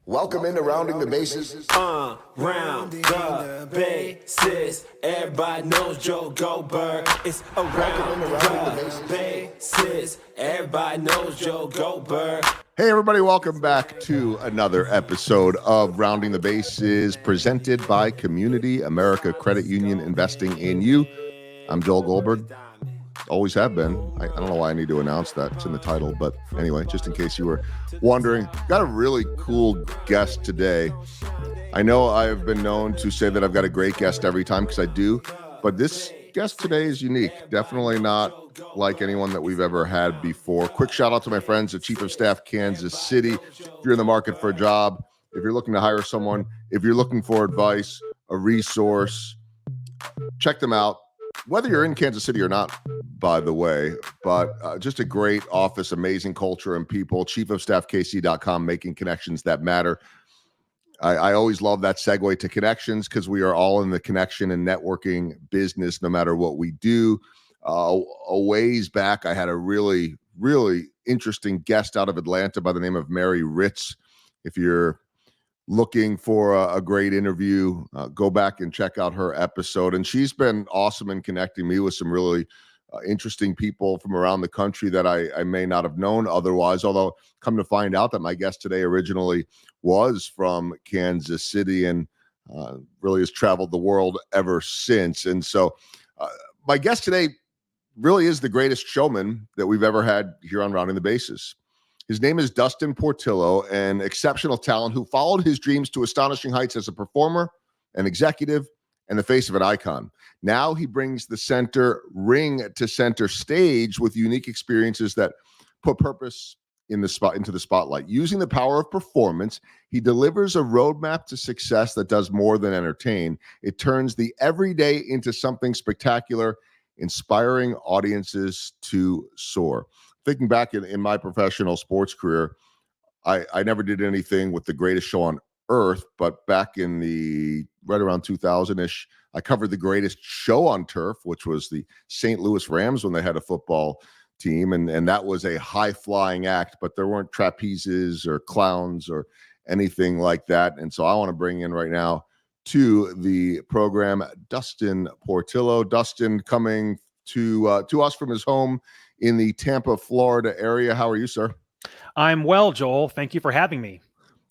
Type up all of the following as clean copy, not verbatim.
Welcome into Rounding the Bases. Round the bases. Everybody knows Joe Goldberg. It's around the bases. Everybody knows Joe Goldberg. Hey, everybody, welcome back to another episode of Rounding the Bases, presented by Community America Credit Union, investing in you. I'm Joel Goldberg. Always have been. I don't know why I need to announce that. It's in the title. But anyway, just in case you were wondering, got a really cool guest today. I know I've been known to say that I've got a great guest every time, because I do. But this guest today is unique. Definitely not like anyone that we've ever had before. Quick shout out to my friends at Chief of Staff Kansas City. If you're in the market for a job, if you're looking to hire someone, if you're looking for advice, a resource, check them out. Whether you're in Kansas City or not, by the way, but just a great office, amazing culture and people. chiefofstaffkc.com, making connections that matter. I always love that segue to connections, because we are all in the connection and networking business, no matter what we do. A ways back, I had a really, really interesting guest out of Atlanta by the name of Mary Ritz. If you're looking for a great interview, go back and check out her episode. And she's been awesome in connecting me with some really interesting people from around the country that I may not have known otherwise, although come to find out that my guest today originally was from Kansas City and really has traveled the world ever since. And so my guest today really is the greatest showman that we've ever had here on Rounding the Bases. His name is Dustin Portillo, an exceptional talent who followed his dreams to astonishing heights as a performer, an executive, and the face of an icon. Now he brings the center ring to center stage with unique experiences that put purpose into the spotlight. Using the power of performance, he delivers a roadmap to success that does more than entertain. It turns the everyday into something spectacular, inspiring audiences to soar. Thinking back in my professional sports career, I never did anything with the greatest show on earth, but back in the right around 2000-ish, I covered the greatest show on turf, which was the St. Louis Rams when they had a football team. And that was a high-flying act, but there weren't trapezes or clowns or anything like that. And so I want to bring in right now to the program Dustin Portillo. Dustin coming to us from his home in the Tampa, Florida area. How are you, sir? I'm well, Joel. Thank you for having me.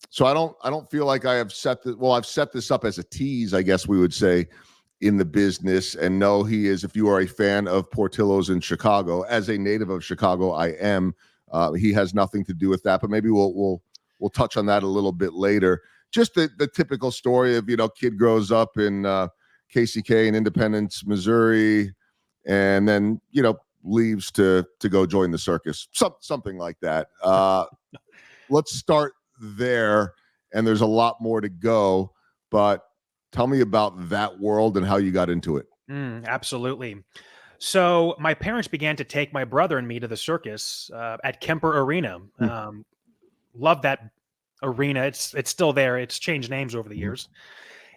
So I don't feel like I have I've set this up as a tease, I guess we would say, in the business. And no, he is, if you are a fan of Portillo's in Chicago, as a native of Chicago, I am. He has nothing to do with that, but maybe we'll touch on that a little bit later. Just the typical story of, kid grows up in KCK in Independence, Missouri, and then, leaves to go join the circus, something like that. Let's start there, and there's a lot more to go, but tell me about that world and how you got into it. Absolutely. So my parents began to take my brother and me to the circus at Kemper Arena. Love that arena. It's still there. It's changed names over the years.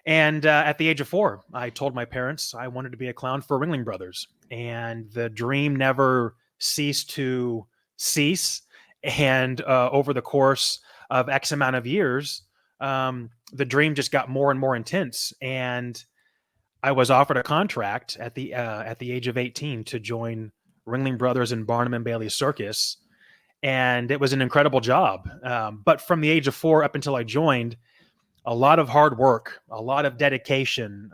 And at the age of 4, I told my parents I wanted to be a clown for Ringling Brothers. And the dream never ceased to cease. And over the course of X amount of years, the dream just got more and more intense. And I was offered a contract at the age of 18 to join Ringling Brothers and Barnum and Bailey Circus. And it was an incredible job. But from the age of 4 up until I joined, a lot of hard work, a lot of dedication,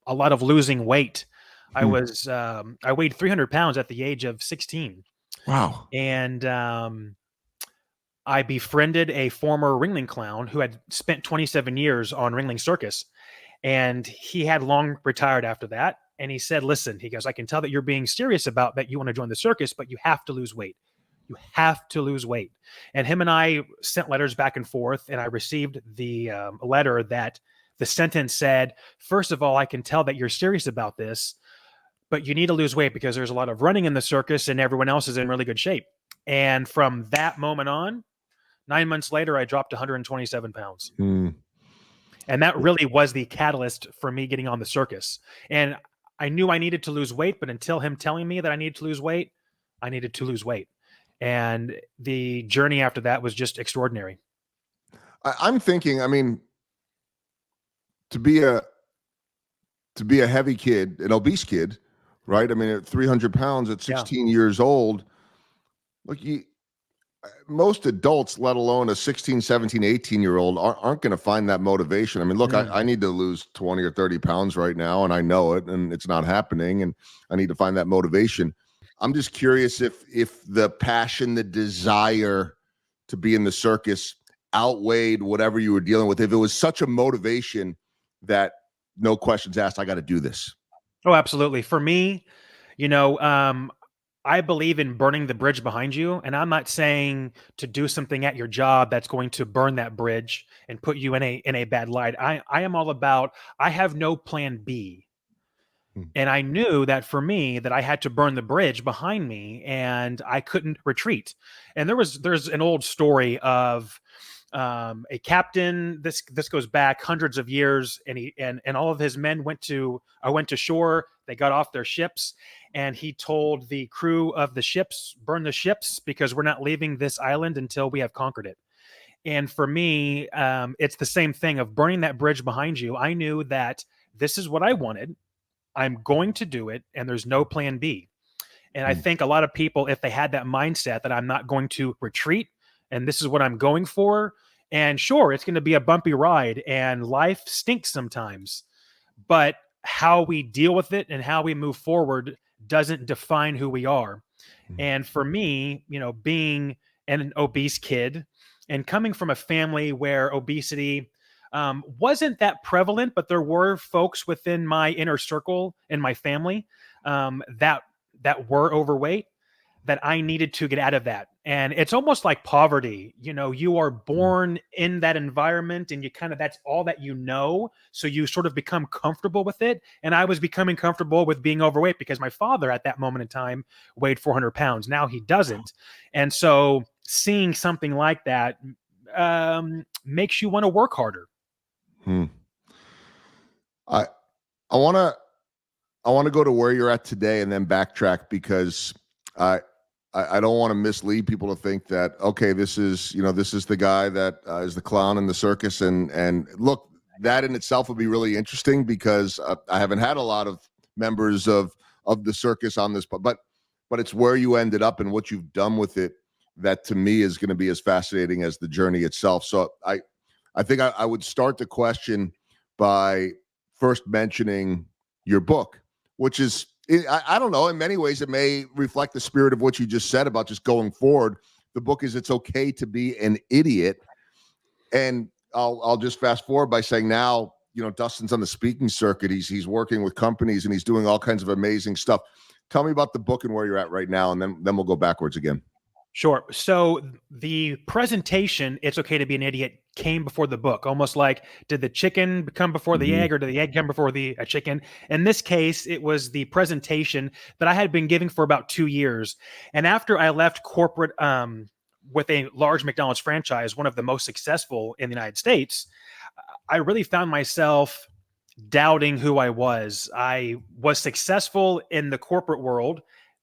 a lot of losing weight. I weighed 300 pounds at the age of 16. Wow. And I befriended a former Ringling clown who had spent 27 years on Ringling Circus. And he had long retired after that. And he said, listen, he goes, I can tell that you're being serious about that you want to join the circus, but you have to lose weight. You have to lose weight. And him and I sent letters back and forth, and I received the letter that the sentence said, first of all, I can tell that you're serious about this, but you need to lose weight because there's a lot of running in the circus and everyone else is in really good shape. And from that moment on, 9 months later, I dropped 127 pounds. And that really was the catalyst for me getting on the circus. And I knew I needed to lose weight, but until him telling me that I needed to lose weight, I needed to lose weight. And the journey after that was just extraordinary. I'm thinking, I mean, to be a heavy kid, an obese kid, right? I mean, at 300 pounds at Yeah. 16 years old, look, most adults, let alone a 16, 17, 18-year-old, aren't going to find that motivation. I mean, look, Mm. I need to lose 20 or 30 pounds right now, and I know it, and it's not happening, and I need to find that motivation. I'm just curious if the passion, the desire to be in the circus outweighed whatever you were dealing with. If it was such a motivation that no questions asked, I got to do this. Oh, absolutely. For me, you know, I believe in burning the bridge behind you. And I'm not saying to do something at your job that's going to burn that bridge and put you in a bad light. I am all about, I have no plan B. Hmm. And I knew that for me, that I had to burn the bridge behind me and I couldn't retreat. And there's an old story of a captain. This goes back hundreds of years, and he and all of his men went to shore. They got off their ships, and he told the crew of the ships, "Burn the ships because we're not leaving this island until we have conquered it." And for me, it's the same thing of burning that bridge behind you. I knew that this is what I wanted. I'm going to do it, and there's no plan B. And I Hmm. think a lot of people, if they had that mindset that I'm not going to retreat and this is what I'm going for, and sure, it's going to be a bumpy ride and life stinks sometimes, but how we deal with it and how we move forward doesn't define who we are. Hmm. And for me, being an obese kid and coming from a family where obesity wasn't that prevalent, but there were folks within my inner circle in my family that were overweight, that I needed to get out of that. And it's almost like poverty. You are born in that environment and you kind of, that's all that you know. So you sort of become comfortable with it. And I was becoming comfortable with being overweight because my father at that moment in time weighed 400 pounds. Now he doesn't. And so seeing something like that makes you want to work harder. Hmm. I I want to go to where you're at today and then backtrack because I I don't want to mislead people to think that okay, this is the guy that is the clown in the circus, and look, that in itself would be really interesting because I haven't had a lot of members of the circus on this, but it's where you ended up and what you've done with it that to me is going to be as fascinating as the journey itself. So I think I would start the question by first mentioning your book, which is, I don't know, in many ways, it may reflect the spirit of what you just said about just going forward. The book is It's Okay to Be an Idiot. And I'll just fast forward by saying now, Dustin's on the speaking circuit. He's working with companies and he's doing all kinds of amazing stuff. Tell me about the book and where you're at right now, and then we'll go backwards again. Sure. So the presentation, It's Okay to Be an Idiot, came before the book, almost like, did the chicken come before the Mhm. egg or did the egg come before the chicken? In this case, it was the presentation that I had been giving for about 2 years. And after I left corporate with a large McDonald's franchise, one of the most successful in the United States, I really found myself doubting who I was. I was successful in the corporate world.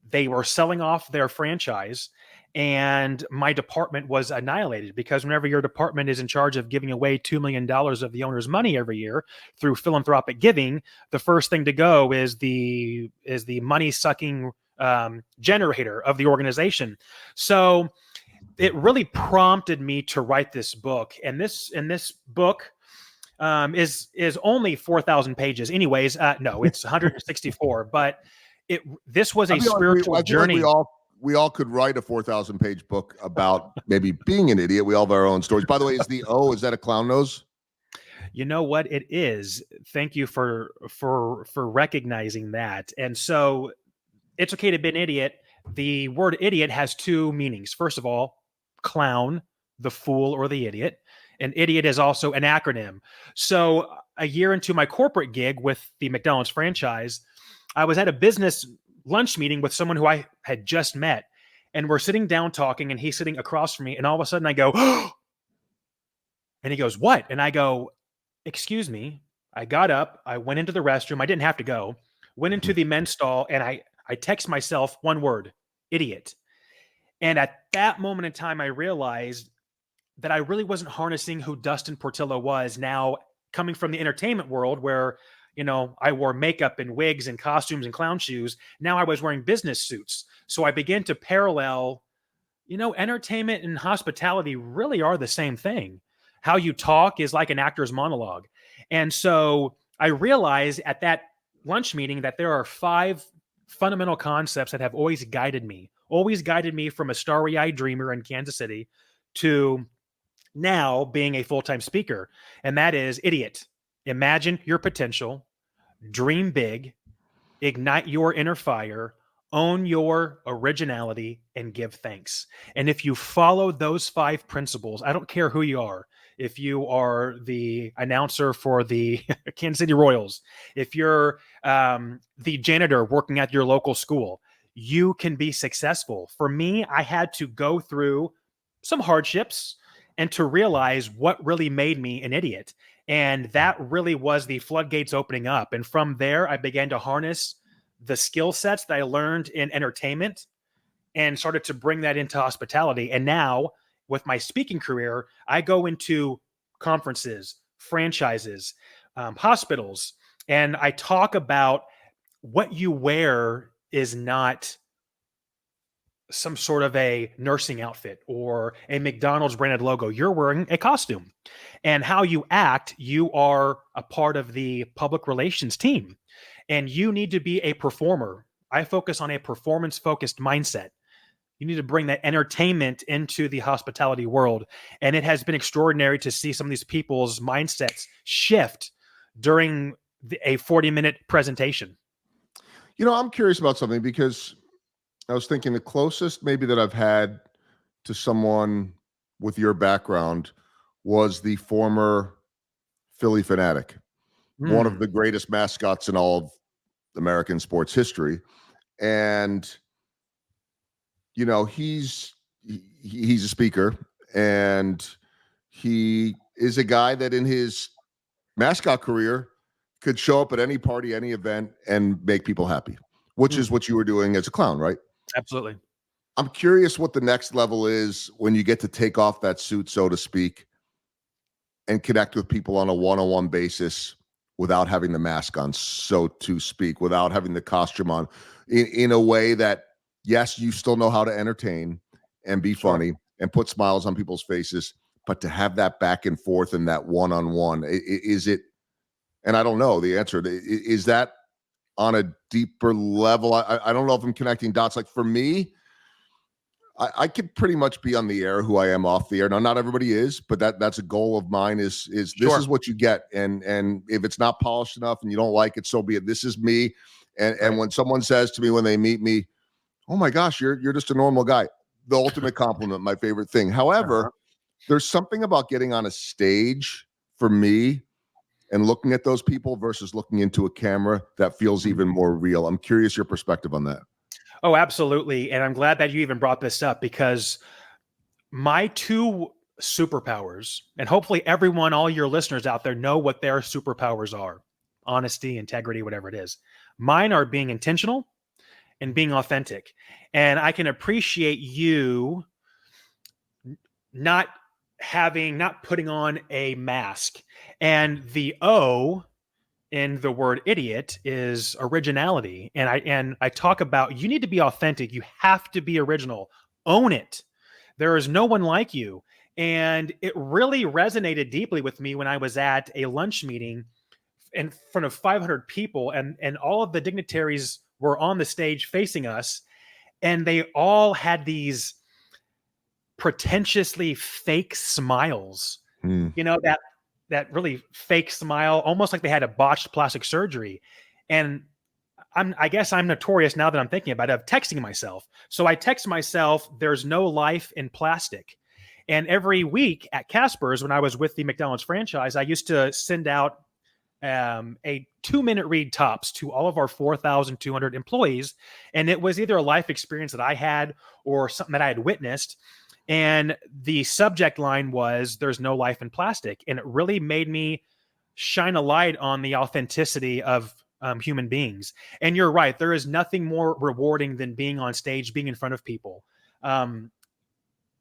They were selling off their franchise, and my department was annihilated because whenever your department is in charge of giving away $2 million of the owner's money every year through philanthropic giving, the first thing to go is the money sucking generator of the organization. So it really prompted me to write this book. And this book is only 4,000 pages. Anyways, no, it's 164. But this was a spiritual I feel like journey. we all could write a 4,000-page book about maybe being an idiot. We all have our own stories. By the way, is that a clown nose? You know what it is. Thank you for recognizing that. And so, It's Okay to Be an Idiot. The word idiot has two meanings. First of all, clown, the fool or the idiot. And idiot is also an acronym. So a year into my corporate gig with the McDonald's franchise, I was at a business lunch meeting with someone who I had just met. And we're sitting down talking, and he's sitting across from me. And all of a sudden I go, and he goes, "What?" And I go, "Excuse me." I got up, I went into the restroom. I didn't have to go. Went into the men's stall, and I text myself one word: idiot. And at that moment in time, I realized that I really wasn't harnessing who Dustin Portillo was. Now, coming from the entertainment world where, I wore makeup and wigs and costumes and clown shoes. Now I was wearing business suits. So I began to parallel, entertainment and hospitality really are the same thing. How you talk is like an actor's monologue. And so I realized at that lunch meeting that there are 5 fundamental concepts that have always guided me from a starry eyed dreamer in Kansas City to now being a full time speaker. And that is idiot. Imagine your potential, dream big, ignite your inner fire, own your originality, and give thanks. And if you follow those 5 principles, I don't care who you are. If you are the announcer for the Kansas City Royals, if you're the janitor working at your local school, you can be successful. For me, I had to go through some hardships and to realize what really made me an idiot. And that really was the floodgates opening up. And from there, I began to harness the skill sets that I learned in entertainment and started to bring that into hospitality. And now, with my speaking career, I go into conferences, franchises, hospitals, and I talk about what you wear is not some sort of a nursing outfit or a McDonald's branded logo. You're wearing a costume. And how you act, you are a part of the public relations team. And you need to be a performer. I focus on a performance focused mindset. You need to bring that entertainment into the hospitality world. And it has been extraordinary to see some of these people's mindsets shift during a 40-minute presentation. I'm curious about something because I was thinking the closest maybe that I've had to someone with your background was the former Philly Fanatic, one of the greatest mascots in all of American sports history. And, he's a speaker, and he is a guy that in his mascot career could show up at any party, any event, and make people happy, which is what you were doing as a clown, right? Absolutely. I'm curious what the next level is when you get to take off that suit, so to speak, and connect with people on a one-on-one basis without having the mask on, so to speak, without having the costume on, in a way that, yes, you still know how to entertain and be funny and put smiles on people's faces, but to have that back and forth and that one-on-one, is it, and I don't know the answer, is that on a deeper level? I don't know if I'm connecting dots. Like for me, I could pretty much be on the air who I am off the air. Now, not everybody is, but that's a goal of mine is this is what you get. And if it's not polished enough and you don't like it, so be it. This is me. And when someone says to me when they meet me, oh my gosh, you're just a normal guy. The ultimate compliment, my favorite thing. However, there's something about getting on a stage for me and looking at those people versus looking into a camera that feels even more real. I'm curious your perspective on that. Oh, absolutely. And I'm glad that you even brought this up because my 2 superpowers, and hopefully everyone, all your listeners out there know what their superpowers are: honesty, integrity, whatever it is. Mine are being intentional and being authentic. And I can appreciate you not putting on a mask. And the O in the word idiot is originality. And I talk about, you need to be authentic. You have to be original. Own it. There is no one like you. And it really resonated deeply with me when I was at a lunch meeting in front of 500 people, and all of the dignitaries were on the stage facing us, and they all had these pretentiously fake smiles. That really fake smile, almost like they had a botched plastic surgery. And I guess I'm notorious now that I'm thinking about it, of texting myself. So I text myself, there's no life in plastic. And every week at Casper's, when I was with the McDonald's franchise, I used to send out a 2-minute read tops to all of our 4,200 employees. And it was either a life experience that I had or something that I had witnessed. And the subject line was, there's no life in plastic. And it really made me shine a light on the authenticity of human beings. And you're right. There is nothing more rewarding than being on stage, being in front of people.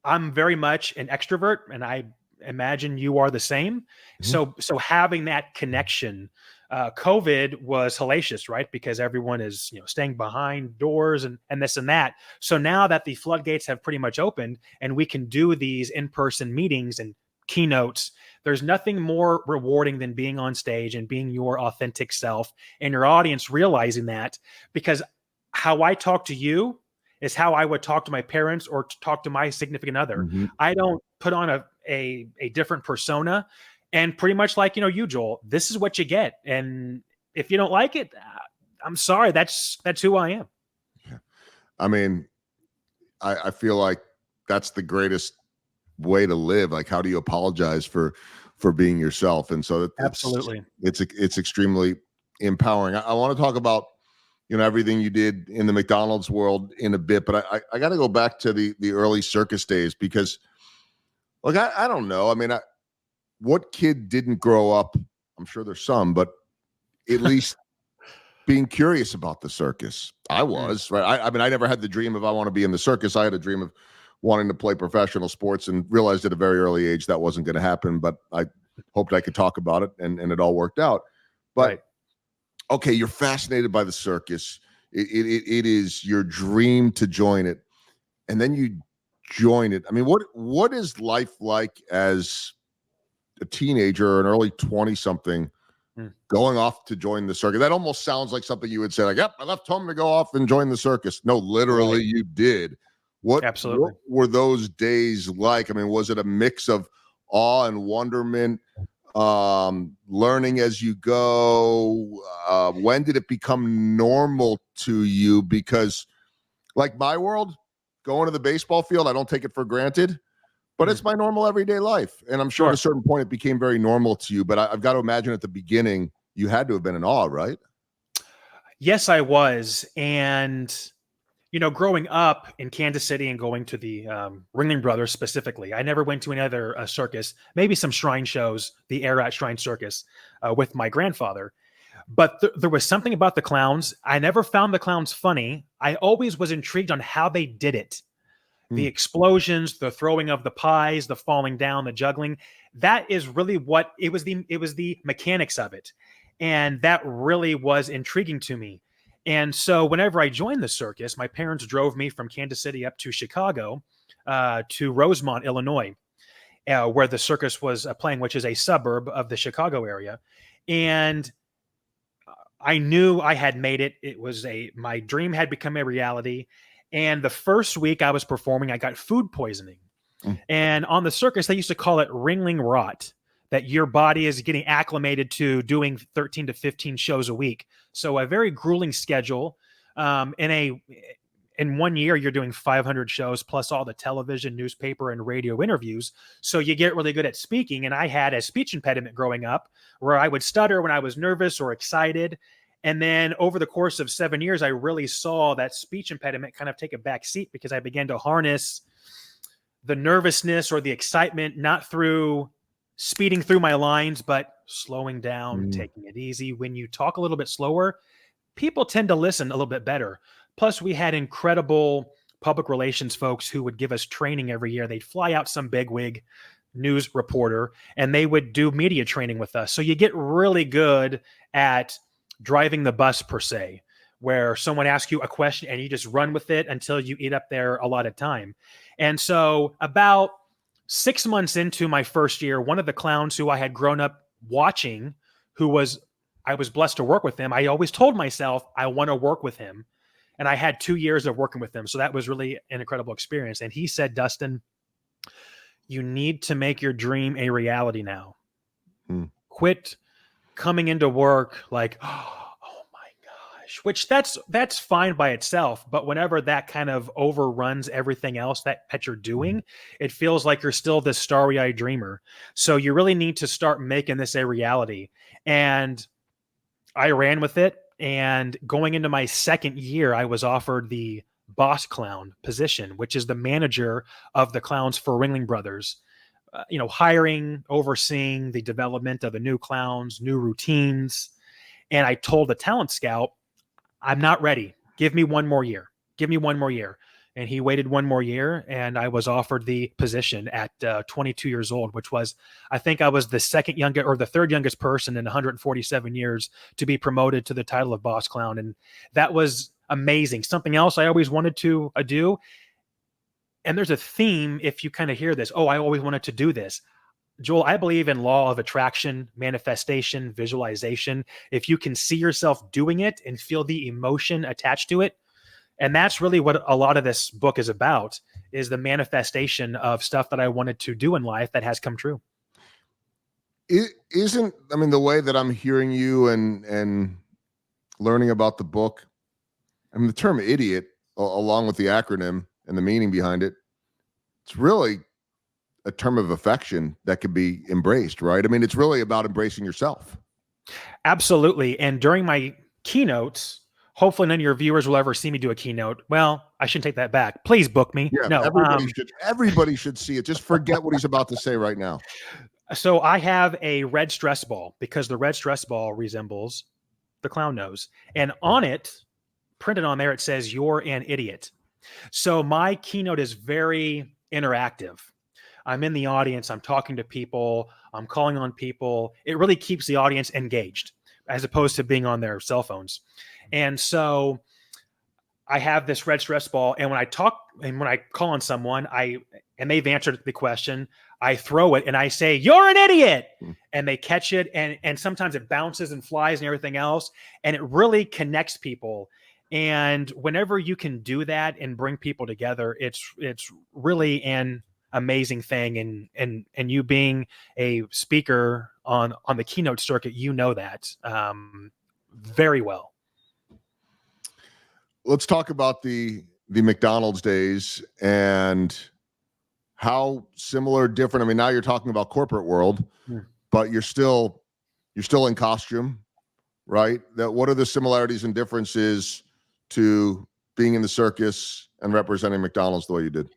I'm very much an extrovert, and I imagine you are the same. Mhm. So having that connection, COVID was hellacious, right? Because everyone is, staying behind doors and this and that. So now that the floodgates have pretty much opened and we can do these in-person meetings and keynotes, there's nothing more rewarding than being on stage and being your authentic self and your audience realizing that, because how I talk to you is how I would talk to my parents or talk to my significant other. Mhm. I don't put on a different persona. And pretty much like, you, Joel, this is what you get. And if you don't like it, I'm sorry. That's who I am. I mean, I feel like that's the greatest way to live. Like, how do you apologize for being yourself? And so Absolutely. it's extremely empowering. I want to talk about everything you did in the McDonald's world in a bit, but I got to go back to the early circus days, because like I don't know. I mean, what kid didn't grow up? I'm sure there's some, but at least being curious about the circus. I was, right. I mean, I never had the dream of I want to be in the circus. I had a dream of wanting to play professional sports, and realized at a very early age that wasn't going to happen. But I hoped I could talk about it, and it all worked out. But Right. okay, you're fascinated by the circus. It is your dream to join it, and then you join it. I mean, what is life like as a teenager or an early 20 something going off to join the circus? That almost sounds like something you would say, like, yep, I left home to go off and join the circus. No, literally, Right. you did. What Absolutely. were those days like? I mean, was it a mix of awe and wonderment, learning as you go? When did it become normal to you? Because like my world, going to the baseball field, I don't take it for granted, but it's my normal everyday life. And I'm sure at a Sure. certain point it became very normal to you. But I've got to imagine at the beginning you had to have been in awe, right? Yes, I was. And, growing up in Kansas City and going to the Ringling Brothers specifically, I never went to any other circus, maybe some shrine shows, the Ararat Shrine Circus with my grandfather. But there was something about the clowns. I never found the clowns funny. I always was intrigued on how they did it. The Hmm. explosions, the throwing of the pies, the falling down, the juggling. That is really what it was. The mechanics of it, and that really was intriguing to me. And so, whenever I joined the circus, my parents drove me from Kansas City up to Chicago, to Rosemont, Illinois, where the circus was playing, which is a suburb of the Chicago area. And I knew I had made it. It was my dream had become a reality. And the first week I was performing, I got food poisoning. Mm. And on the circus, they used to call it ringling rot, that your body is getting acclimated to doing 13 to 15 shows a week. So a very grueling schedule. In 1 year, you're doing 500 shows plus all the television, newspaper, and radio interviews. So you get really good at speaking. And I had a speech impediment growing up where I would stutter when I was nervous or excited. And then over the course of 7 years, I really saw that speech impediment kind of take a back seat, because I began to harness the nervousness or the excitement, not through speeding through my lines, but slowing down, taking it easy. When you talk a little bit slower, people tend to listen a little bit better. Plus, we had incredible public relations folks who would give us training every year. They'd fly out some bigwig news reporter and they would do media training with us. So you get really good at driving the bus, per se, where someone asks you a question and you just run with it until you eat up their allotted time. And so about 6 months into my first year, one of the clowns who I had grown up watching, I was blessed to work with him. I always told myself I want to work with him. And I had 2 years of working with him. So that was really an incredible experience. And he said, Dustin, you need to make your dream a reality now. Quit coming into work like, oh my gosh, which that's fine by itself. But whenever that kind of overruns everything else that you're doing, it feels like you're still this starry-eyed dreamer. So you really need to start making this a reality. And I ran with it. And going into my second year, I was offered the boss clown position, which is the manager of the clowns for Ringling Brothers. Hiring, overseeing the development of the new clowns, new routines. And I told the talent scout, I'm not ready. Give me 1 more year. Give me 1 more year. and he waited one more year, and I was offered the position at 22 years old, which was, I think I was the second youngest or the third youngest person in 147 years to be promoted to the title of boss clown. And that was amazing. Something else I always wanted to do. And there's a theme if you kind of hear this, oh, I always wanted to do this. Joel, I believe in law of attraction, manifestation, visualization. If you can see yourself doing it and feel the emotion attached to it, and that's really what a lot of this book is about, is the manifestation of stuff that I wanted to do in life that has come true. It isn't, I mean, the way that I'm hearing you and learning about the book, I mean, the term idiot, along with the acronym and the meaning behind it, it's really a term of affection that could be embraced, right? I mean, it's really about embracing yourself. Absolutely. And during my keynotes, hopefully none of your viewers will ever see me do a keynote. Well, I shouldn't take that back. Please book me. Yeah, no, everybody should see it. Just forget what he's about to say right now. So I have a red stress ball because the red stress ball resembles the clown nose. And on it, printed on there, it says, "You're an idiot." So my keynote is very interactive. I'm in the audience. I'm talking to people. I'm calling on people. It really keeps the audience engaged as opposed to being on their cell phones. And so I have this red stress ball. And when I talk and when I call on someone, and they've answered the question, I throw it and I say, "You're an idiot." And they catch it. And sometimes it bounces and flies and everything else. And it really connects people. And whenever you can do that and bring people together, it's really an amazing thing. And you being a speaker on the keynote circuit, you know that very well. Let's talk about the McDonald's days and how similar, different. I mean, now you're talking about corporate world, but you're still in costume, right? What are the similarities and differences to being in the circus and representing McDonald's the way you did?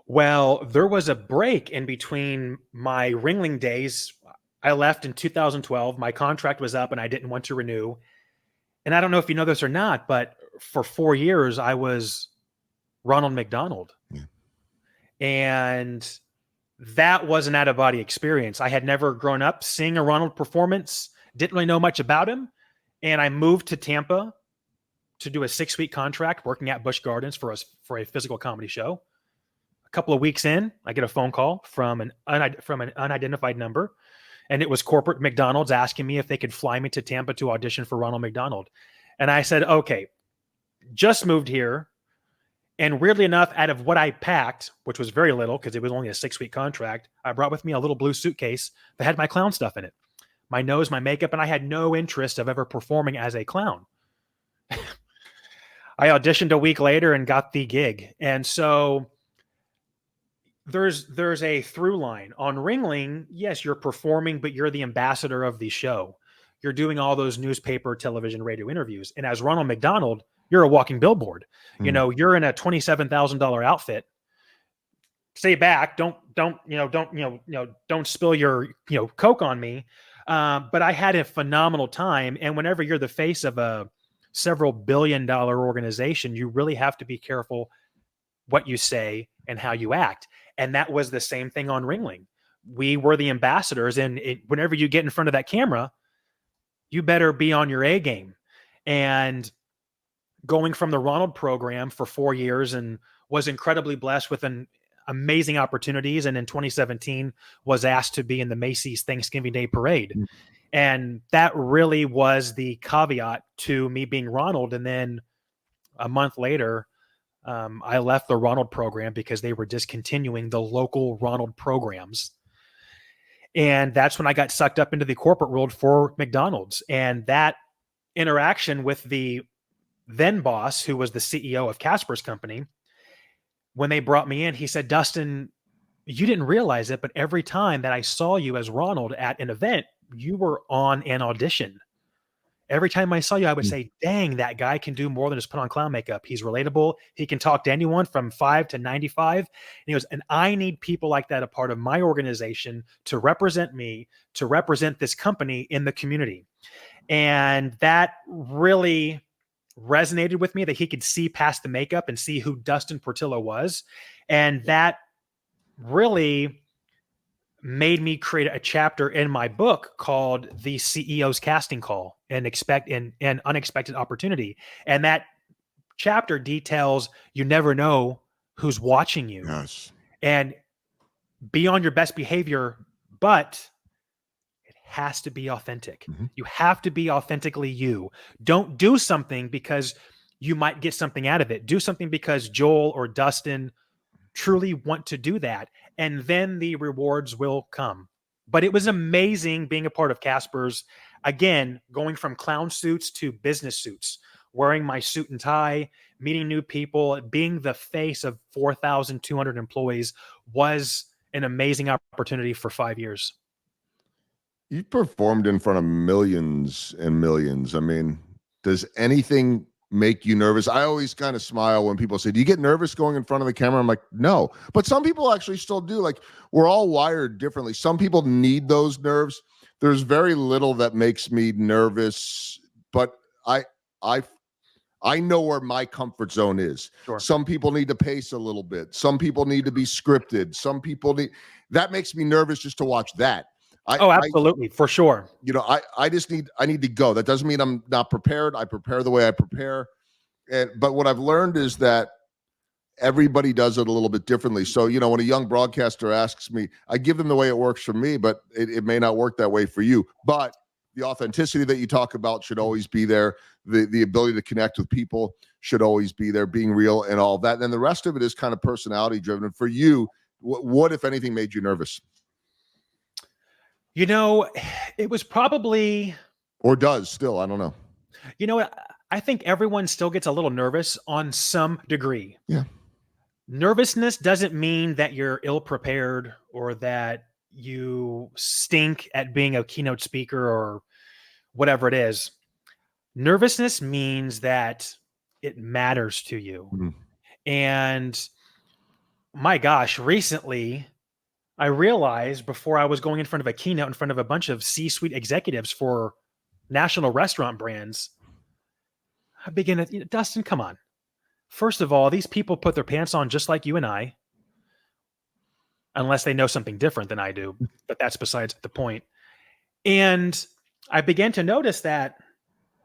Well, there was a break in between my Ringling days. I left in 2012. My contract was up and I didn't want to renew. And I don't know if you know this or not, but for 4 years, I was Ronald McDonald. Yeah. And that was an out-of-body experience. I had never grown up seeing a Ronald performance, didn't really know much about him. And I moved to Tampa to do a 6-week contract working at Busch Gardens for a physical comedy show. A couple of weeks in, I get a phone call from an unidentified number, and it was corporate McDonald's asking me if they could fly me to Tampa to audition for Ronald McDonald. And I said, okay, just moved here. And weirdly enough, out of what I packed, which was very little because it was only a 6-week contract, I brought with me a little blue suitcase that had my clown stuff in it, my nose, my makeup, and I had no interest of ever performing as a clown. I auditioned a week later and got the gig. And so there's a through line on Ringling. Yes, you're performing, but you're the ambassador of the show. You're doing all those newspaper, television, radio interviews. And as Ronald McDonald, you're a walking billboard. You know, you're in a $27,000 outfit. Stay back. Don't spill your, Coke on me. But I had a phenomenal time. And whenever you're the face of a several $billion-dollar organization, you really have to be careful what you say and how you act. And that was the same thing on Ringling. We were the ambassadors, and whenever you get in front of that camera, you better be on your A game. And going from the Ronald program for 4 years and was incredibly blessed with an amazing opportunities. And in 2017 was asked to be in the Macy's Thanksgiving Day Parade. Mm-hmm. And that really was the caveat to me being Ronald. And then a month later, I left the Ronald program because they were discontinuing the local Ronald programs. And that's when I got sucked up into the corporate world for McDonald's. And that interaction with the then boss, who was the CEO of Casper's company, when they brought me in, he said, "Dustin, you didn't realize it, but every time that I saw you as Ronald at an event, you were on an audition. Every time I saw you, I would say, dang, that guy can do more than just put on clown makeup. He's relatable. He can talk to anyone from 5 to 95. And he goes, and I need people like that a part of my organization to represent me, to represent this company in the community." And that really resonated with me, that he could see past the makeup and see who Dustin Portillo was. And that really made me create a chapter in my book called The CEO's Casting Call, and an unexpected opportunity. And that chapter details you never know who's watching you. Yes. And be on your best behavior, but it has to be authentic. Mm-hmm. You have to be authentically you. Don't do something because you might get something out of it. Do something because Joel or Dustin truly want to do that, and then the rewards will come. But it was amazing being a part of Casper's. Again, going from clown suits to business suits, wearing my suit and tie, meeting new people, being the face of 4,200 employees was an amazing opportunity for 5 years. You performed in front of millions and millions. I mean, does anything make you nervous? I always kind of smile when people say, do you get nervous going in front of the camera? I'm like, no. But some people actually still do. Like, we're all wired differently. Some people need those nerves. There's very little that makes me nervous, but I know where my comfort zone is. Sure. Some people need to pace a little bit. Some people need to be scripted. Some people need, that makes me nervous just to watch that. Absolutely, for sure. I need to go. That doesn't mean I'm not prepared. I prepare the way I prepare. But what I've learned is that everybody does it a little bit differently. So, when a young broadcaster asks me, I give them the way it works for me, but it may not work that way for you. But the authenticity that you talk about should always be there. The ability to connect with people should always be there, being real and all of that. And then the rest of it is kind of personality driven. And for you, what, if anything, made you nervous? It was probably, or does still, I don't know. I think everyone still gets a little nervous on some degree. Yeah. Nervousness doesn't mean that you're ill prepared or that you stink at being a keynote speaker or whatever it is. Nervousness means that it matters to you. Mm-hmm. And my gosh, recently I realized, before I was going in front of a keynote in front of a bunch of C-suite executives for national restaurant brands, I began to, Dustin, come on. First of all, these people put their pants on just like you and I, unless they know something different than I do, but that's besides the point. And I began to notice that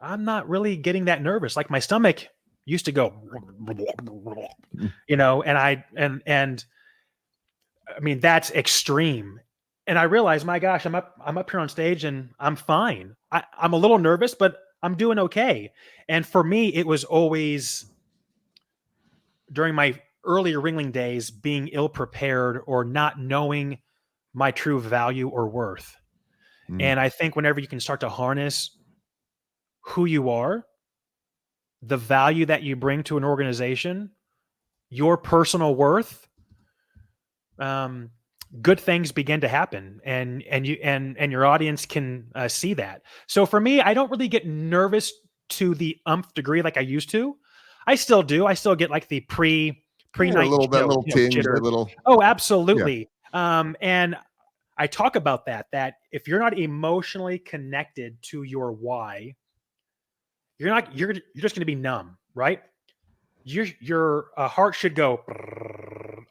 I'm not really getting that nervous. Like, my stomach used to go, and I mean, that's extreme. And I realized, my gosh, I'm up here on stage and I'm fine. I'm a little nervous, but I'm doing okay. And for me, it was always, during my earlier Ringling days, being ill prepared or not knowing my true value or worth. And I think whenever you can start to harness who you are, the value that you bring to an organization, your personal worth, good things begin to happen, and your audience can see that. So for me, I don't really get nervous to the umph degree like I used to. I still do. I still get like the pre-night little tinge, jitter. little. Oh, absolutely. Yeah. And I talk about that if you're not emotionally connected to your why, you're just going to be numb, right? Your heart should go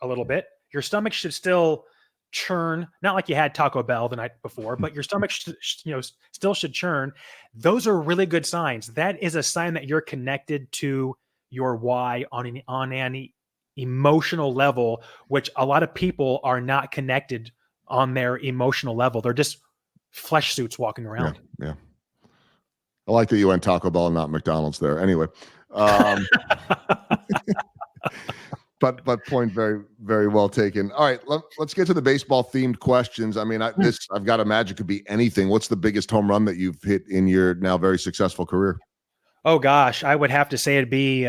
a little bit. Your stomach should still churn, not like you had Taco Bell the night before, but your stomach still should churn. Those are really good signs. That is a sign that you're connected to your why on an emotional level, which a lot of people are not connected on their emotional level. They're just flesh suits walking around. Yeah. I like that you went Taco Bell and not McDonald's there. Anyway. But point very, very well taken. All right, let's get to the baseball themed questions. I mean, I've got to imagine could be anything. What's the biggest home run that you've hit in your now very successful career? Oh gosh, I would have to say it'd be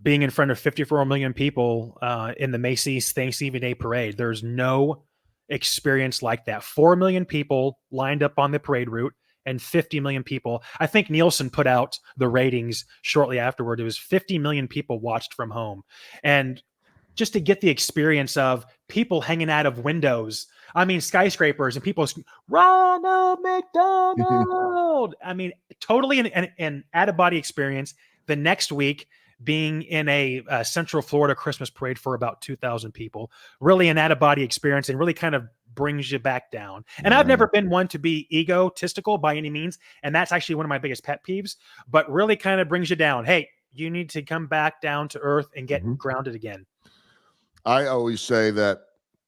being in front of 54 million people in the Macy's Thanksgiving Day Parade. There's no experience like that. 4 million people lined up on the parade route, and 50 million people. I think Nielsen put out the ratings shortly afterward. It was 50 million people watched from home. And just to get the experience of people hanging out of windows, I mean, skyscrapers, and people, Ronald McDonald. I mean, totally an out-of-body experience. the next week being in a Central Florida Christmas parade for about 2,000 people, really an out-of-body experience, and really kind of brings you back down. And I've never been one to be egotistical by any means, and that's actually one of my biggest pet peeves, but really kind of brings you down. Hey, you need to come back down to earth and get grounded again. I always say that,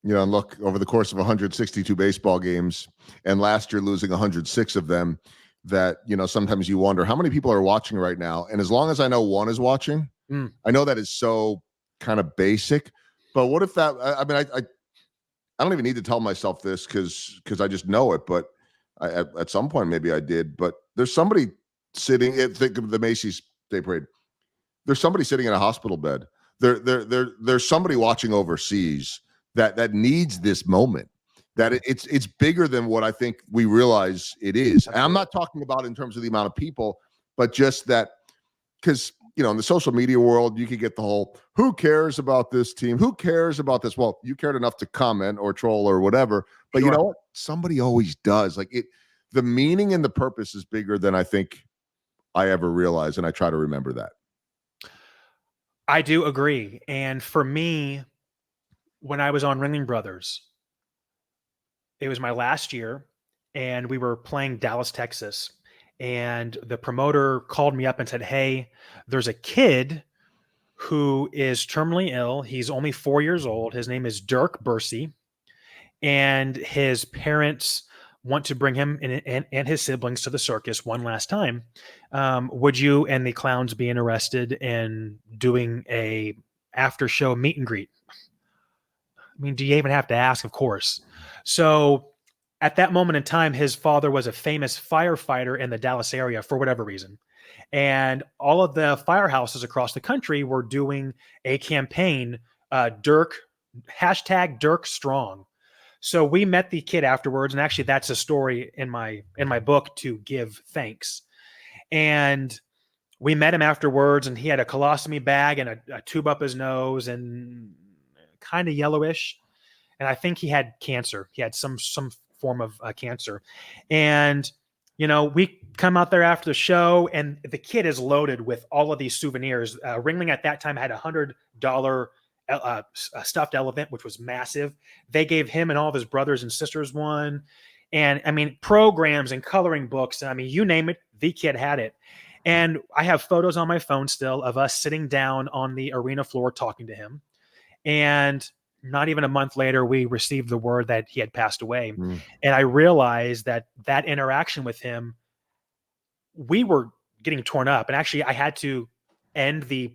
look, over the course of 162 baseball games, and last year losing 106 of them, that, sometimes you wonder how many people are watching right now. And as long as I know one is watching, I know that is so kind of basic. But what if that, I don't even need to tell myself this because I just know it. But at some point, maybe I did. But there's somebody sitting at the Macy's Day Parade. There's somebody sitting in a hospital bed. There's somebody watching overseas that needs this moment. That it's bigger than what I think we realize it is. And I'm not talking about in terms of the amount of people, but just that, because in the social media world, you could get the whole, who cares about this team? Who cares about this? Well, you cared enough to comment or troll or whatever. But you know what? Somebody always does. Like the meaning and the purpose is bigger than I think I ever realized. And I try to remember that. I do agree. And for me, when I was on Ringling Brothers, it was my last year, and we were playing Dallas, Texas. And the promoter called me up and said, hey, there's a kid who is terminally ill. He's only 4 years old. His name is Dirk Bursey. And his parents want to bring him and his siblings to the circus one last time. Would you and the clowns be interested in doing a after show meet and greet? I mean, do you even have to ask? Of course. So at that moment in time, his father was a famous firefighter in the Dallas area for whatever reason. And all of the firehouses across the country were doing a campaign, hashtag Dirk Strong. So we met the kid afterwards. And actually that's a story in my book, To Give Thanks. And we met him afterwards, and he had a colostomy bag and a tube up his nose and kind of yellowish. And I think he had cancer. He had some form of cancer. And, we come out there after the show, and the kid is loaded with all of these souvenirs. Ringling at that time had $100 stuffed elephant, which was massive. They gave him and all of his brothers and sisters one. And I mean, programs and coloring books. I mean, you name it, the kid had it. And I have photos on my phone still of us sitting down on the arena floor talking to him. And not even a month later, we received the word that he had passed away. And I realized that interaction with him, we were getting torn up. And actually, I had to end the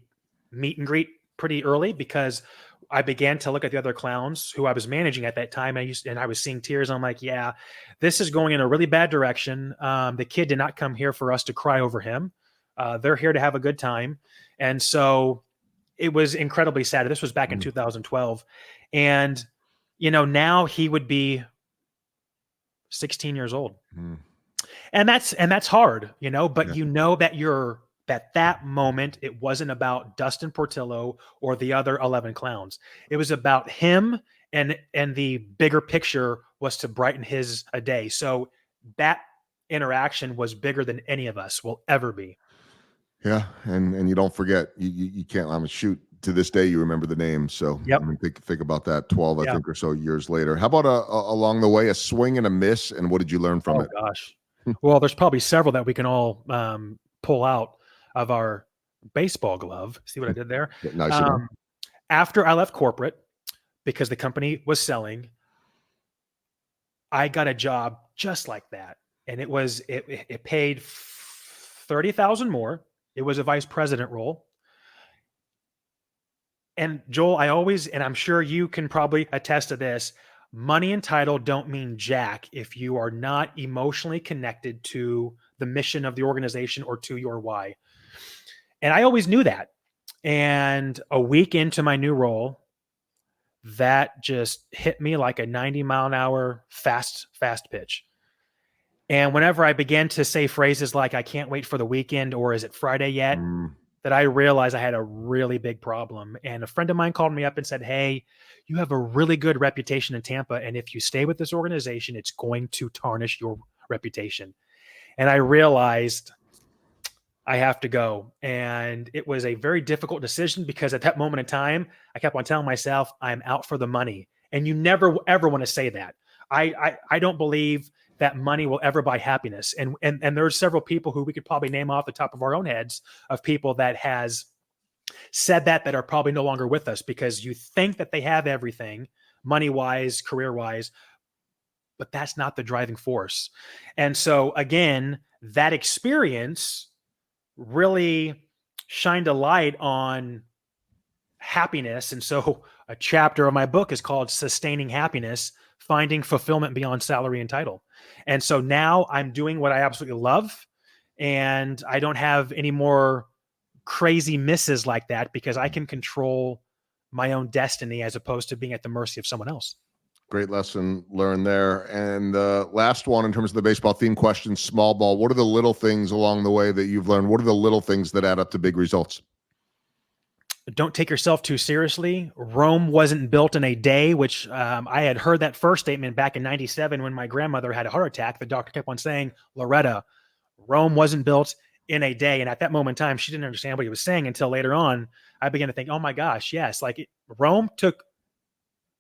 meet and greet pretty early because I began to look at the other clowns who I was managing at that time. And I was seeing tears. I'm like, yeah, this is going in a really bad direction. The kid did not come here for us to cry over him. They're here to have a good time. And so it was incredibly sad. This was back in 2012. And, now he would be 16 years old. And that's hard, but that moment, it wasn't about Dustin Portillo or the other 11 clowns. It was about him, and the bigger picture was to brighten his day. So that interaction was bigger than any of us will ever be. Yeah. And you don't forget, you can't, shoot, to this day, you remember the name. So think about that 12, I think, or so years later. How about along the way, a swing and a miss? And what did you learn from it? Oh, gosh. Well, there's probably several that we can all pull out of our baseball glove. See what I did there? Nice. After I left corporate, because the company was selling, I got a job just like that. And it paid $30,000 more. It was a vice president role. And Joel, and I'm sure you can probably attest to this, money and title don't mean jack if you are not emotionally connected to the mission of the organization or to your why. And I always knew that. And a week into my new role, that just hit me like a 90-mile-an-hour fast pitch. And whenever I began to say phrases like, I can't wait for the weekend, or is it Friday yet? That I realized I had a really big problem. And a friend of mine called me up and said, hey, you have a really good reputation in Tampa. And if you stay with this organization, it's going to tarnish your reputation. And I realized I have to go. And it was a very difficult decision because at that moment in time, I kept on telling myself, I'm out for the money. And you never ever want to say that. I don't believe that money will ever buy happiness. And there's several people who we could probably name off the top of our own heads of people that has said that are probably no longer with us because you think that they have everything money wise, career wise, but that's not the driving force. And so again, that experience really shined a light on happiness. And so a chapter of my book is called Sustaining Happiness, Finding Fulfillment Beyond Salary and Title. And so now I'm doing what I absolutely love. And I don't have any more crazy misses like that because I can control my own destiny as opposed to being at the mercy of someone else. Great lesson learned there. And last one, in terms of the baseball theme question, small ball. What are the little things along the way that you've learned? What are the little things that add up to big results? Don't take yourself too seriously. Rome wasn't built in a day, which I had heard that first statement back in 97 when my grandmother had a heart attack. The doctor kept on saying, Loretta, Rome wasn't built in a day. And at that moment in time, she didn't understand what he was saying until later on. I began to think, oh my gosh, yes, Rome took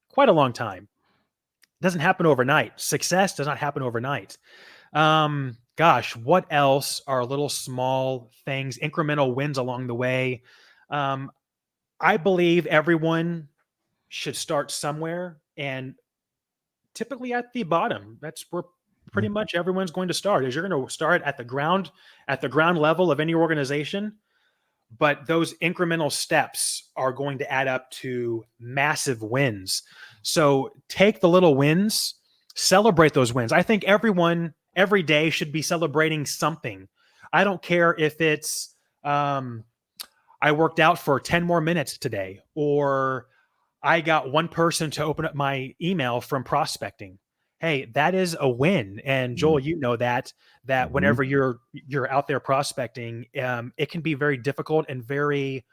quite a long time. It doesn't happen overnight. Success does not happen overnight. Gosh, what else are little small things, incremental wins along the way? I believe everyone should start somewhere, and typically at the bottom. That's where pretty much everyone's going to start. Is you're going to start at the ground level of any organization, but those incremental steps are going to add up to massive wins. So take the little wins, celebrate those wins. I think everyone every day should be celebrating something. I don't care if it's I worked out for 10 more minutes today, or I got one person to open up my email from prospecting. Hey, that is a win. And Joel, you know that whenever you're out there prospecting, it can be very difficult and very,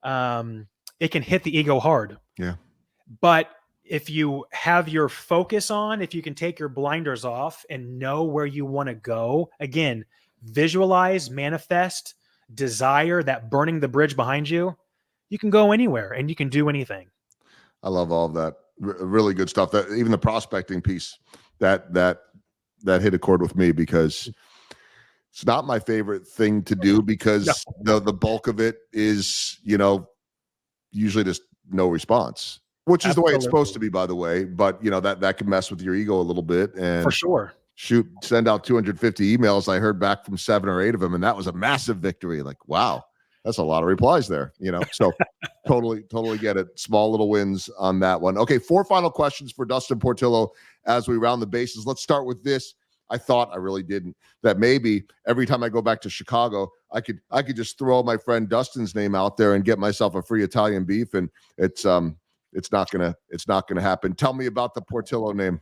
it can hit the ego hard. Yeah. But if you have your focus on, if you can take your blinders off and know where you want to go, again, visualize, manifest, desire, that burning the bridge behind you, you can go anywhere and you can do anything. I love all of that. Really good stuff. That even the prospecting piece that hit a chord with me because it's not my favorite thing to do because the bulk of it is, usually just no response, which is the way it's supposed to be, by the way. But that can mess with your ego a little bit. And for sure. Send out 250 emails. I heard back from 7 or 8 of them, and that was a massive victory. Like, wow, that's a lot of replies there, so totally get it. Small little wins on that one. Okay, 4 final questions for Dustin Portillo as we round the bases. Let's start with this. I thought, I really didn't, that maybe every time I go back to Chicago, I could just throw my friend Dustin's name out there and get myself a free Italian beef, and it's not gonna happen. Tell me about the Portillo name.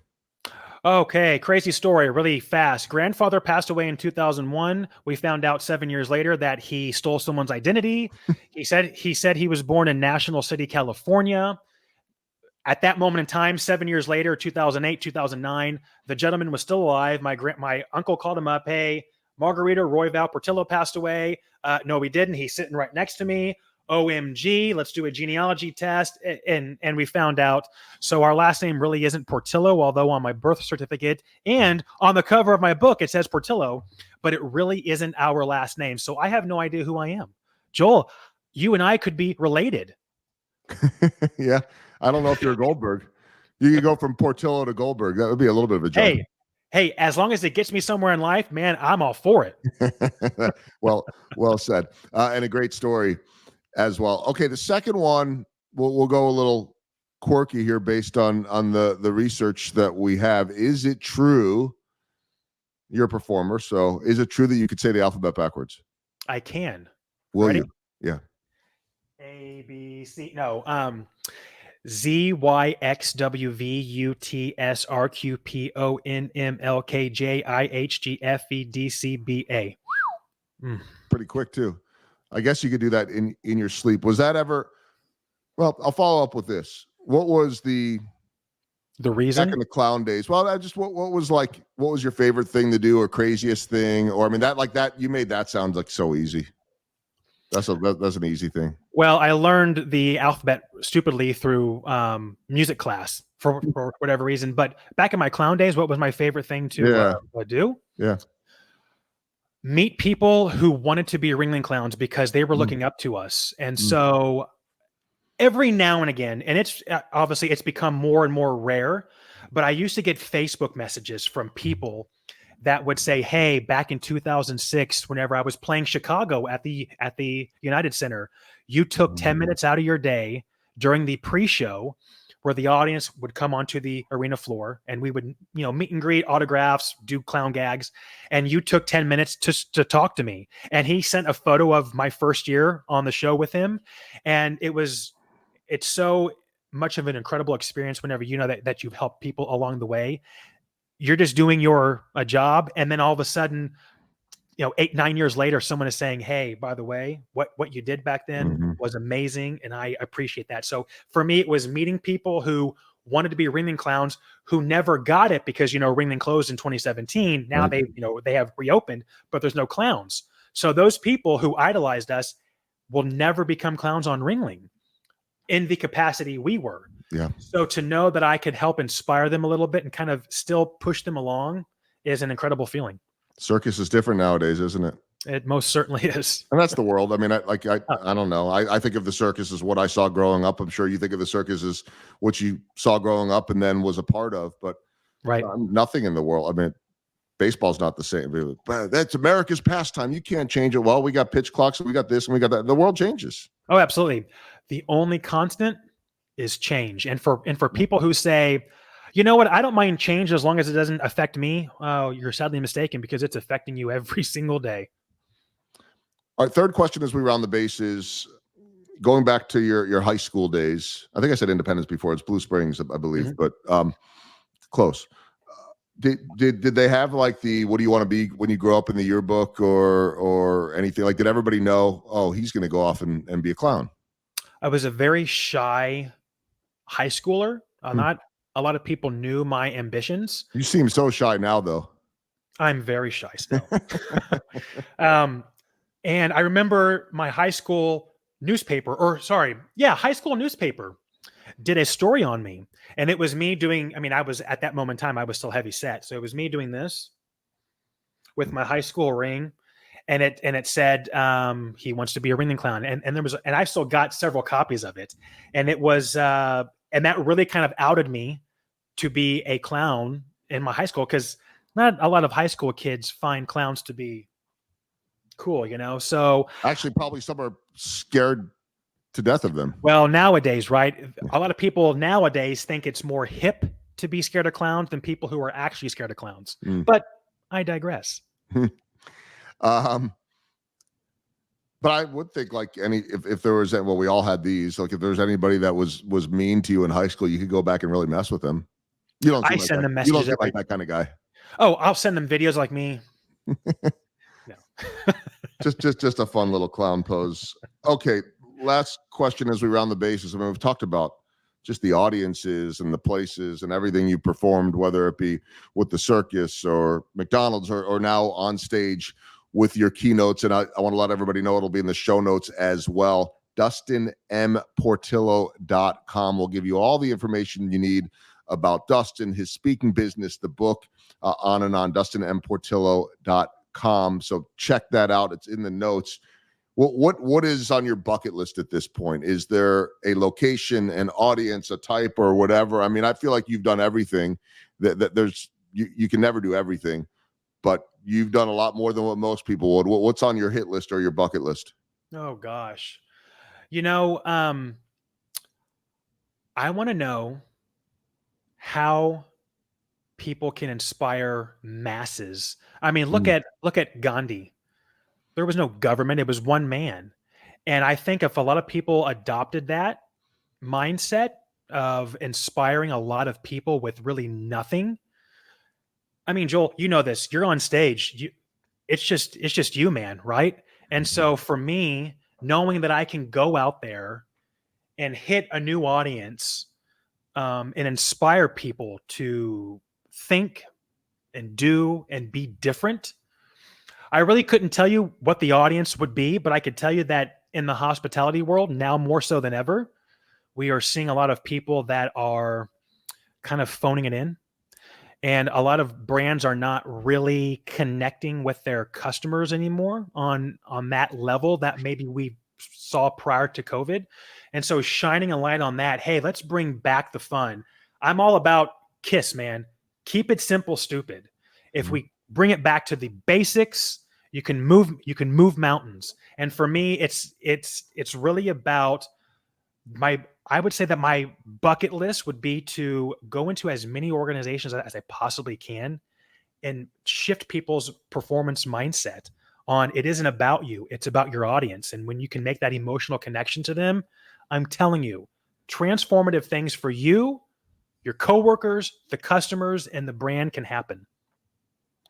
Okay, crazy story, really fast. Grandfather passed away in 2001. We found out 7 years later that he stole someone's identity. He said he was born in National City, California. At that moment in time, 7 years later, 2008, 2009, the gentleman was still alive. My uncle called him up. Hey, Margarita Royval Portillo passed away. No, he didn't. He's sitting right next to me. OMG, let's do a genealogy test. And we found out. So our last name really isn't Portillo, although on my birth certificate and on the cover of my book, it says Portillo, but it really isn't our last name. So I have no idea who I am. Joel, you and I could be related. Yeah. I don't know if you're Goldberg. You could go from Portillo to Goldberg. That would be a little bit of a jump. Hey, as long as it gets me somewhere in life, man, I'm all for it. Well said. And a great story as well. Okay, the second one, we'll go a little quirky here based on the research that we have. Is it true, you're a performer, so is it true that you could say the alphabet backwards? I can. Will Ready? you? Yeah. A, B, C. No. Z, Y, X, W, V, U, T, S, R, Q, P, O, N, M, L, K, J, I, H, G, F, E, D, C, B, A. Pretty quick too. I guess you could do that in your sleep. Was that ever? Well, I'll follow up with this. What was the The Back reason? in the clown days. Well, I just what was like, what was your favorite thing to do or craziest thing? Or I mean, that you made that sound like so easy. That's an easy thing. Well, I learned the alphabet stupidly through music class for whatever reason. But back in my clown days, what was my favorite thing to Yeah. do? Yeah. Meet people who wanted to be Ringling Clowns because they were Mm. looking up to us. And Mm. so every now and again, and it's obviously it's become more and more rare, but I used to get Facebook messages from people that would say, "Hey, back in 2006, whenever I was playing Chicago at the United Center, you took 10 minutes out of your day during the pre-show where the audience would come onto the arena floor and we would, meet and greet, autographs, do clown gags, and you took 10 minutes to talk to me." And he sent a photo of my first year on the show with him, and it's so much of an incredible experience whenever you know that you've helped people along the way. You're just doing your job, and then all of a sudden, 8-9 years later, someone is saying, "Hey, by the way, what you did back then Mhm. was amazing, and I appreciate that." So for me, it was meeting people who wanted to be Ringling Clowns who never got it because Ringling closed in 2017. Now Right. they have reopened, but there's no clowns. So those people who idolized us will never become clowns on Ringling in the capacity we were. Yeah. So to know that I could help inspire them a little bit and kind of still push them along is an incredible feeling. Circus is different nowadays, isn't it? It most certainly is. And that's the world. I mean, I Oh. don't know. I think of the circus as what I saw growing up. I'm sure you think of the circus as what you saw growing up and then was a part of, but Right. nothing in the world. I mean, baseball's not the same. But that's America's pastime. You can't change it. Well, we got pitch clocks and we got this and we got that. The world changes. Oh, absolutely. The only constant is change. And for people who say, "You know what, I don't mind change as long as it doesn't affect me," oh, you're sadly mistaken, because it's affecting you every single day. Our third question as we round the bases, going back to your high school days. I think I said Independence before. It's Blue Springs, I believe, Mhm. but close. Did they have like the what do you want to be when you grow up in the yearbook or anything? Like, did everybody know, oh, he's going to go off and be a clown? I was a very shy high schooler. Not a lot of people knew my ambitions. You seem so shy now, though. I'm very shy still. And I remember my high school newspaper, high school newspaper did a story on me. And it was me doing, I was at that moment in time, I was still heavy set. So it was me doing this with my high school ring. And it said, he wants to be a Ringling Clown. And there was, and I still got several copies of it. And it was, and that really kind of outed me to be a clown in my high school, because not a lot of high school kids find clowns to be cool, So, Actually, probably some are scared to death of them. well, nowadays, right? A lot of people nowadays think it's more hip to be scared of clowns than people who are actually scared of clowns. But I digress. But I would think like if there was well, we all had these. Like if there was anybody that was mean to you in high school, you could go back and really mess with them. You don't. I send them You don't messages seem like that kind of guy. Oh, I'll send them videos like me. No. just a fun little clown pose. Okay, last question as we round the bases. I mean, we've talked about just the audiences and the places and everything you performed, whether it be with the circus or McDonald's or now on stage with your keynotes. And I want to let everybody know it'll be in the show notes as well. DustinMPortillo.com will give you all the information you need about Dustin, his speaking business, the book, on and on, DustinMPortillo.com. So check that out. It's in the notes. What is on your bucket list at this point? Is there a location, an audience, a type, or whatever? I mean, I feel like you've done everything. That there's you can never do everything, but you've done a lot more than what most people would. What's on your hit list or your bucket list? Oh gosh, I want to know how people can inspire masses. I mean, look at Gandhi. There was no government; it was one man. And I think if a lot of people adopted that mindset of inspiring a lot of people with really nothing. I mean, Joel, you know this. You're on stage. It's just you, man, right? And so for me, knowing that I can go out there and hit a new audience and inspire people to think and do and be different. I really couldn't tell you what the audience would be, but I could tell you that in the hospitality world, now more so than ever, we are seeing a lot of people that are kind of phoning it in. And a lot of brands are not really connecting with their customers anymore on that level that maybe we saw prior to COVID. And so shining a light on that, hey, let's bring back the fun. I'm all about KISS, man. Keep it simple, stupid. If we bring it back to the basics, you can move mountains. And for me, it's really about I would say that my bucket list would be to go into as many organizations as I possibly can and shift people's performance mindset on it isn't about you, it's about your audience. And when you can make that emotional connection to them, I'm telling you, transformative things for you, your coworkers, the customers, and the brand can happen.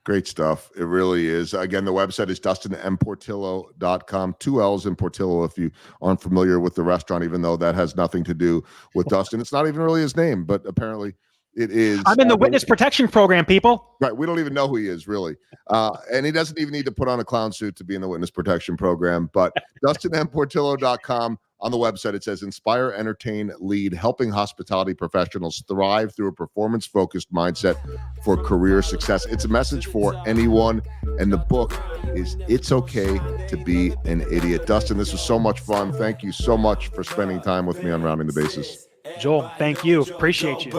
Great stuff. It really is. Again, the website is DustinMPortillo.com. 2 L's in Portillo if you aren't familiar with the restaurant, even though that has nothing to do with Dustin. It's not even really his name, but apparently it is. I'm in the witness protection program, people. Right. We don't even know who he is, really. And he doesn't even need to put on a clown suit to be in the witness protection program. But DustinMPortillo.com. On the website, it says, inspire, entertain, lead, helping hospitality professionals thrive through a performance-focused mindset for career success. It's a message for anyone, and the book is It's Okay to Be an Idiot. Dustin, this was so much fun. Thank you so much for spending time with me on Rounding the Bases. Joel, thank you. Appreciate you.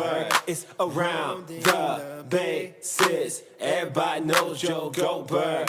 It's around the bases. Everybody knows Joe Goldberg.